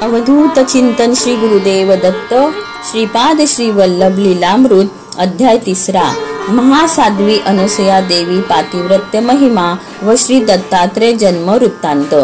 अवधूत चिंतन श्री गुरुदेव दत्त श्रीपाद श्री वल्लभ लीलामृत अध्याय 3 महासाध्वी अनुसया देवी पातिव्रत्य महिमा व श्री दत्तात्रय जन्म वृत्तांत।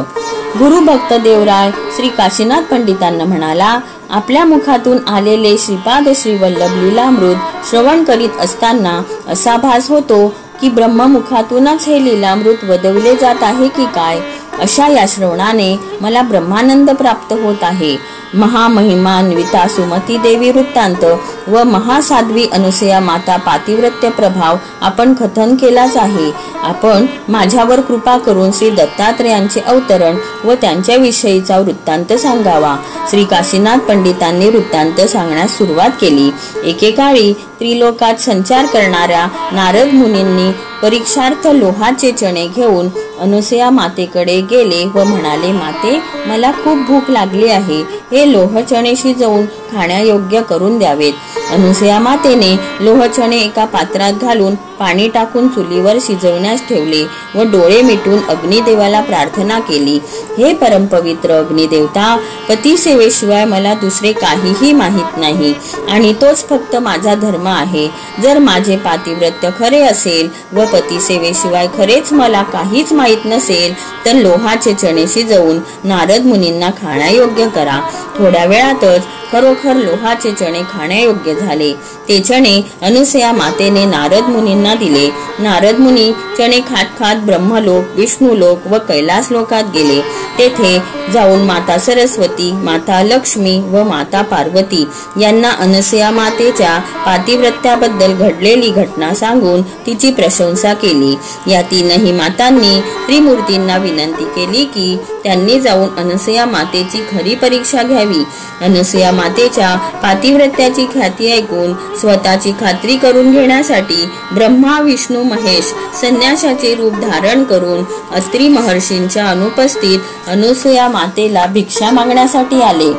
गुरु भक्त देवराय श्री काशीनाथ पंडितांना म्हणाला, आपल्या मुखातून आलेले श्रीपाद श्री वल्लभ लीलामृत श्रवण करीत असताना असा भास होतो की ब्रह्ममुखातूनच हे लीलामृत वदविले जात आहे की काय। अशा या श्रवणाने मला ब्रह्मानंद प्राप्त होत आहे। महामहिमान्विता सुमती देवी वृत्तांत व महासाध्वी अनुसया माता पातिव्रत्य प्रभाव आपण कथन केलाच आहे। आपण माझ्यावर कृपा करून श्री दत्तात्रयांचे अवतरण व त्यांच्या विषयीचा वृत्तांत सांगावा। श्री काशीनाथ पंडितांनी वृत्तांत सांगण्यास सुरुवात केली। एकेकाळी त्रिलोकात संचार करणाऱ्या नारद मुनींनी परीक्षार्थ लोहाचे चणे घेऊन अनुसया मातेकडे गेले व म्हणाले, माते, मला खूप भूक लागली आहे, हे लोहचणे शिजवून खाण्यायोग्य करून द्यावेत। अनुसया मातेने लोहचणे एका पात्रात घालून पाणी टाकून चुलीवर शिजवण्यास ठेवले व डोळे मिटून अग्निदेवाला प्रार्थना केली, हे परमपवित्र अग्निदेवता, पती सेवेशिवाय मला दुसरे काहीही माहित नाही आणि तोच फक्त माझा धर्म आहे। जर माझे पातिव्रत्य खरे असेल व पती सेवेशिवाय खरेच मला काहीच माहित नसेल तर लोहाचे चणे शिजवून नारद मुनींना खाण्यायोग्य करा। थोड्या वेळातच खरोखर लोहाचे चणे खाण्यायोग्य झाले। ते चणे अनुसया मातेने नारद मुनींना दिले। नारद मुनी चणे खात खात ब्रह्मलोक, विष्णुलोक व कैलास लोकात गेले। तेथे जाऊन माता सरस्वती, माता लक्ष्मी व माता पार्वती यांना अनुसया मातेच्या पातिव्रत्याबद्दल घडलेली घटना सांगून तिची प्रशंसा केली। या तीनही मातांनी त्रिमूर्तींना विनंती केली की त्यांनी जाऊन अनुसया मातेची खरी परीक्षा घ्यावी। अनुसया मातेच्या पातिव्रत्याची ख्याती ऐकून स्वतःची खात्री करून घेण्यासाठी ब्रह्मा, विष्णू, महेश संन्याशाचे रूप धारण करून अत्रि महर्षींच्या अनुपस्थित अनुसया मातेला भिक्षा मागण्यासाठी आले।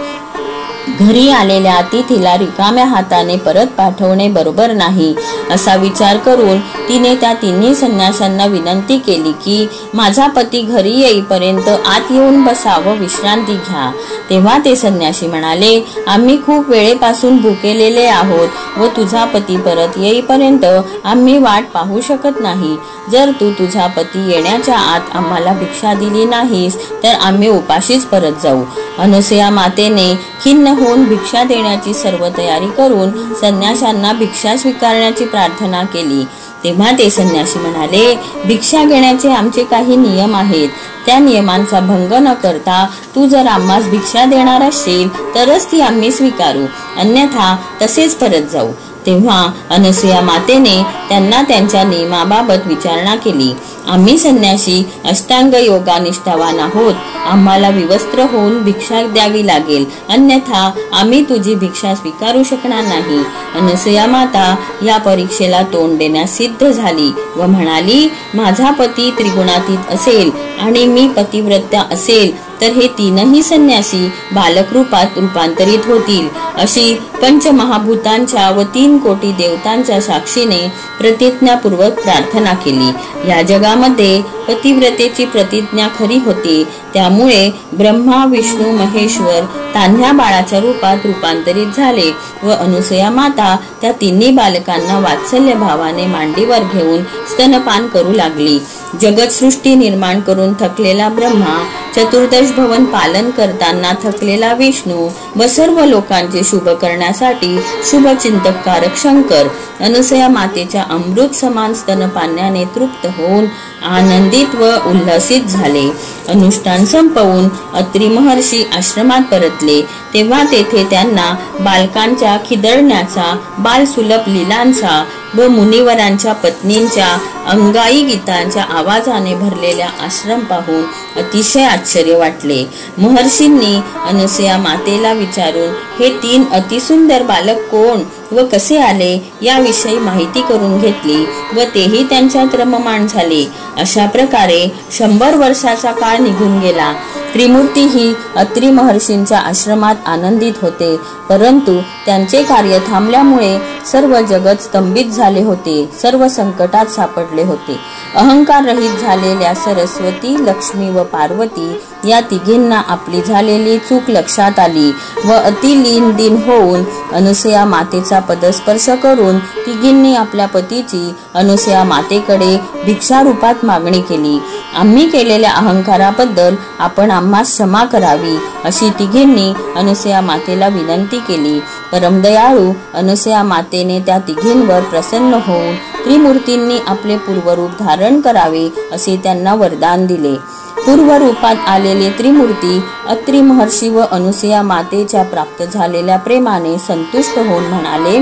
घरी आलेल्या अतिथीला रिकाम्या हाताने परत पाठवणे बरोबर नाही असा विचार करून तिने त्या तिन्ही संन्याशांना विनंती केली की माझा पती घरी येईपर्यंत आत येऊन बसा व विश्रांती घ्या। तेव्हा ते संन्यासी म्हणाले, आम्ही खूप वेळेपासून भुकेलेले आहोत व तुझा पती परत येईपर्यंत आम्ही वाट पाहू शकत नाही। जर तू तुझा पती येण्याच्या आत आम्हाला भिक्षा दिली नाहीस तर आम्ही उपाशीच परत जाऊ। अनुसया मातेने खिन्न होऊन भिक्षा देण्याची सर्व तयारी करून संन्याशांना भिक्षा स्वीकारण्याची प्रार्थना केली। तेव्हा ते संन्यासी म्हणाले, भिक्षा घेण्याचे आमचे काही नियम आहेत, त्या नियमांचा भंग न करता तू जर आम्हास भिक्षा देणार असशील तरच ती आम्ही स्वीकारू, अन्यथा तसेच परत जाऊ। तेव्हा अनुसया मातेने त्यांना त्यांच्या नियमाबाबत विचारणा केली। आम्ही संन्यासी अष्टांग योगा निष्ठावान आहोत, आम्हाला विवस्त्र होऊन भिक्षा द्यावी लागेल, अन्यथा आम्ही तुझी भिक्षा स्वीकारू शकणार नाही। अनुसया माता या परीक्षेला तोंड देण्यास सिद्ध झाली व म्हणाली, माझा पती त्रिगुणातीत असेल आणि मी पतिव्रत्या असेल तर हे तीनही संन्यासी बालक रूपात रूपांतरित होतील, अशी पंचमहाभूतांच्या व 3 कोटी देवतांच्या साक्षीने प्रतिज्ञापूर्वक प्रार्थना केली। या जगामध्ये पतिव्रतेची प्रतिज्ञा खरी होती, त्यामुळे ब्रह्मा, विष्णू, महेश्वर तान्ह्या बाळाच्या रूपात रूपांतरित झाले व अनुसया माता त्या तिन्ही बालकांना वात्सल्य भावाने मांडीवर घेऊन स्तनपान करू लागली। जगत सृष्टी निर्माण करून थकलेला ब्रह्मा, चतुर्दश भवन पालन करताना थकलेला विष्णू व सर्व लोकांचे शुभ करण्यासाठी शुभचिंतककारक शंकर अनुसया मातेच्या अमृत समान स्तनपाण्याने तृप्त होऊन आनंदित व उल्हसित झाले। अनुष्ठान संपवून अत्रि महर्षी आश्रमात परतले तेव्हा तेथे त्यांना बालकांच्या खिदळण्याचा, बालसुलभ लीलांचा व मुनिवरांच्या पत्नींच्या अंगाई गीतांच्या आवाजाने भरलेल्या आश्रम पाहून अतिशय आश्चर्य वाटले। महर्षींनी अनुसया मातेला विचारून हे 3 अतिसुंदर बालक कोण व कसे आले याविषयी माहिती करून घेतली व तेही त्यांच्यात रममाण झाले। अशा प्रकारे 100 वर्षाचा काळ निघून गेला। त्रिमूर्तीही अत्रि महर्षींच्या आश्रमात आनंदित होते, परंतु त्यांचे कार्य थांबल्यामुळे सर्व जगत स्तंभित झाले होते, सर्व संकटात सापडले होते। अहंकार रहित झालेल्या सरस्वती, लक्ष्मी व पार्वती या तिघींना आपली झालेली चूक लक्षात आली व अति लीन होऊन अनुसया मातेचा पदस्पर्श करून तिघींनी आपल्या पतीची अनुसया मातेकडे भिक्षा रूपात मागणी केली. आम्ही केलेल्या अहंकाराबद्दल आपण आम्हास क्षमा करावी अशी तिघींनी अनुसया मातेला विनंती केली. परमदयाळू अनुसया मातेने त्या तिघींवर प्रसन्न होऊन त्रिमूर्तींनी आपले पूर्वरूप धारण करावे असे त्यांना वरदान दिले. पूर्वरूपात आलेले त्रिमूर्ती अत्रि महर्षी व अनुसया मातेच्या प्राप्त झालेल्या प्रेमाने संतुष्ट होऊन म्हणाले,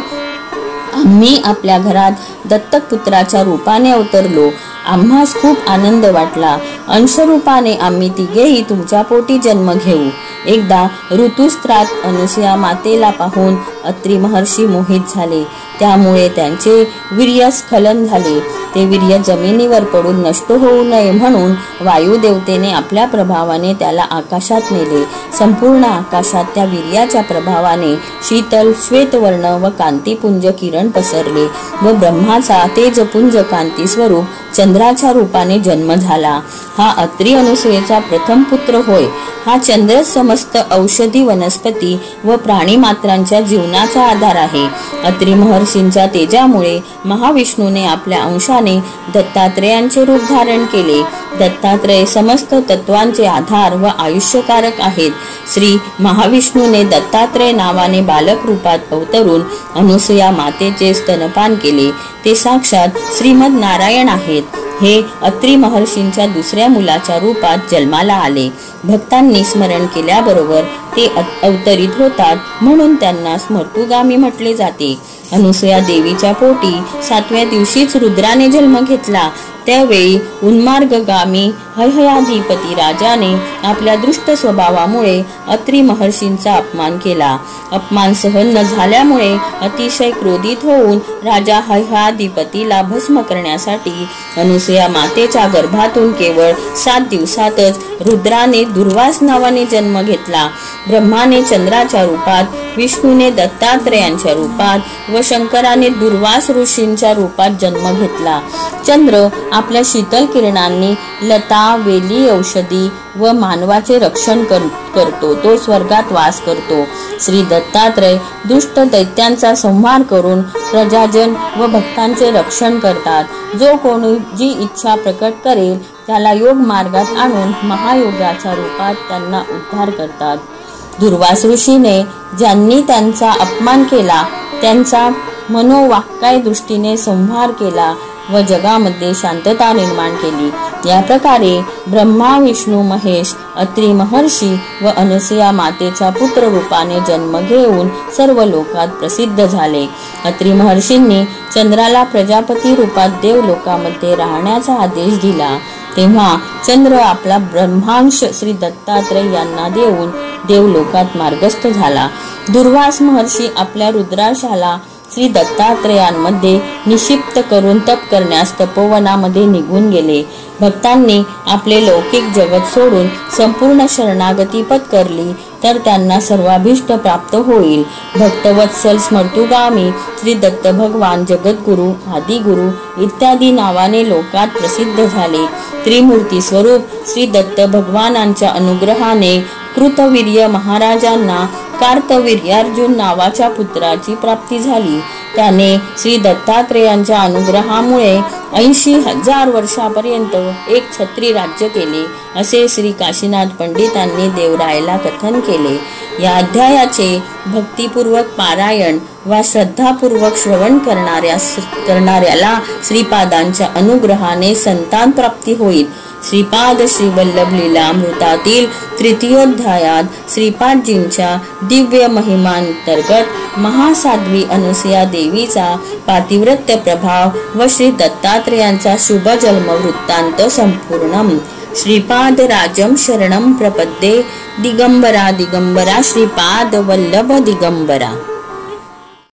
आम्ही आपल्या घरात दत्तक पुत्राच्या रूपाने अवतरलो. आम्हास खूप आनंद वाटला. अंशरूपाने आम्ही तिघेही तुमच्या पोटी जन्म घेऊ. एकदा ऋतुस्त्रात अनुसया मातेला पाहून अत्रि महर्षी मोहित झाले. त्यामुळे त्यांचे वीर्यस्खलन झाले. ते वीर्य जमिनीवर पडून नष्ट होऊ नये म्हणून वायुदेवतेने आपल्या प्रभावाने त्याला आकाशात नेले. संपूर्ण आकाशात त्या वीर्याच्या प्रभावाने शीतल श्वेतवर्ण व कांतीपुंज किरण पसरले व ब्रह्माचा तेजपुंज कांती स्वरूप चंद्राच्या रूपाने जन्म झाला. हा अत्रि अनुसयेचा प्रथम पुत्र होय. हा चंद्र समस्त औषधी वनस्पती व प्राणी मात्रांच्या जीवनाचा आधार आहे. अत्रि महर्षींच्या तेजामुळे महाविष्णूने आपल्या अंशाने दत्तात्रेयांचे रूप धारण केले. दत्तात्रेय समस्त तत्वांचे आधार व आयुष्यकारक आहेत. श्री महाविष्णूने दत्तात्रेय नावाने बालक रूपात अवतरून अनुसया मातेचे स्तनपान केले. ते साक्षात श्रीमद नारायण आहेत. हे अत्रि महर्षींच्या दुसऱ्या मुलाच्या रूपात जन्माला आले. भक्तांनी स्मरण केल्याबरोबर ते अवतरित होतात म्हणून त्यांना स्मर्तुगामी म्हटले जाते. अनुसया देवीच्या पोटी 7व्या दिवशीच रुद्राने जन्म घेतला. त्यावेळी उन्मार्गगामी हयहयाधिपती राजाने आपल्या दृष्ट स्वभावामुळे अत्रि महर्षींचा अपमान केला. अपमान सहन न झाल्यामुळे अतिशय क्रोधित होऊन राजा हयहयाधिपतीला भस्म करण्यासाठी अनुसया मातेच्या गर्भातून केवळ 7 दिवसातच रुद्राने दुर्वास नावाने जन्म घेतला. ब्रह्माने चंद्राच्या रूपात, विष्णूने दत्तात्रेयांच्या रूपात व शंकराने दुर्वास ऋषींच्या रूपात जन्म घेतला. चंद्र आपल्या शीतल किरणांनी लता, वेली, औषधी व मानवाचे रक्षण करतो. तो स्वर्गात वास करतो. श्री दत्तात्रय दुष्ट दैत्यांचा संहार करून प्रजाजन व भक्तांचे रक्षण करतात. जो कोणी जी इच्छा प्रकट करेल त्याला योग मार्गात आणून महायोगाच्या रूपात त्यांना उद्धार करतात. दुर्वास ऋषीने ज्यांनी त्यांचा अपमान केला त्यांचा मनोवाक्काय दृष्टीने संहार केला व जगामध्ये शांतता निर्माण केली. या प्रकारे ब्रह्मा, विष्णू, महेश, अत्रि महर्षी व अनुसया मातेच्या पुत्र रूपाने जन्म घेऊन सर्व लोकात प्रसिद्ध झाले. अत्रि महर्षींनी चंद्राला प्रजापती रूपात देवलोकामध्ये राहण्याचा आदेश दिला. तेव्हा चंद्र आपला ब्रह्मांश श्री दत्तात्रय यांना देऊन देवलोकात मार्गस्थ झाला. दुर्वास महर्षी आपल्या रुद्राशाला श्री दत्तात्रेयांमध्ये निक्षिप्त करून तप करण्यास तपोवनामध्ये निघून गेले. भक्तांनी आपले लौकिक जगत सोडून संपूर्ण शरणागती पत्करली तर त्यांना सर्वाभीष्ट प्राप्त होईल. भक्तवत्सल स्मर्तुगामी श्री दत्त भगवान जगद्गुरु, आदिगुरु इत्यादी नावाने लोकात प्रसिद्ध झाले. त्रिमूर्ती स्वरूप श्री दत्त भगवानांच्या अनुग्रहाने कृतवीर्य महाराजांना कार्तवीर्यार्जुन नावाच्या पुत्राची प्राप्ती झाली. त्याने श्री दत्तात्रेयांच्या अनुग्रहामुळे 80,000 वर्षापर्यंत एक छत्री राज्य केले असे श्री काशीनाथ पंडितांनी देवरायला कथन केले. या अध्यायाचे भक्तिपूर्वक पारायण वा श्रद्धापूर्वक श्रवण करणाऱ्याला श्रीपादांच्या अनुग्रहाने संतान प्राप्ती होईल. श्रीपाद श्री वल्लभ लीलामृतातील 3य श्रीपादजींच्या दिव्य महिमांतर्गत महासाध्वी अनुसया देवीचा पातिव्रत्य प्रभाव व श्री दत्तात्रेयांचा शुभ जन्म वृत्तांत संपूर्णम. श्रीपाद राजम शरणम प्रपद्ये. दिगंबरा दिगंबरा श्रीपाद वल्लभ दिगंबरा.